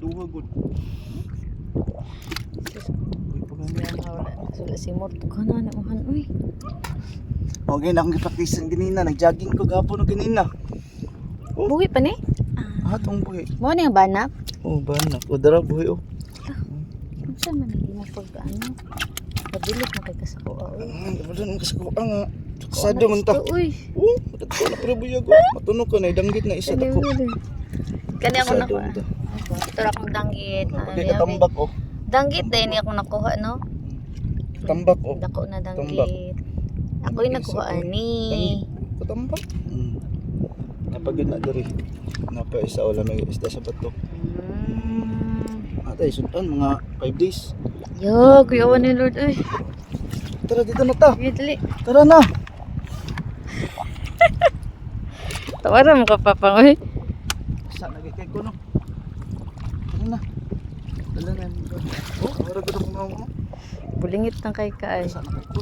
duha gud. Uy, paganda na wala. Sula si Morto ka na naman. Uy. Okay na akong gipraktisan ganina, nag-jogging ko gapon no ganina. Buhi pa ni? Atong buhi. Mo na yung banak? Oh, banak. O dara buhi oh. Saan man hindi mo pag ano? Pabilis mo kay kasako. Dapat kasi ko nga. Sado man ta. Uy. Oh, dapat na pero buyag. Matunog ka na idanggit na isa ta ko. Kani ako Sado nakuha. man ta. Ito ra akong danggit. Pwede ka tambak oh. Danggit din ni ako nakuha no. Tambak oh. Dako na Tambak. danggit. Ako yung nakuha ani. Patambak. Napagid na diri. Napa isa wala may isda sa bato. Atay sundan mga 5 days. Yo, kuyawan ni Lord ay. Tara dito na ta. Dali. Tara na. Tawaran mo ka papang oy. Sa nagikay ko no. Tara na. Dala na. Oh, wala ko na mo. Bulingit ng kay ka ay. Sa na ko.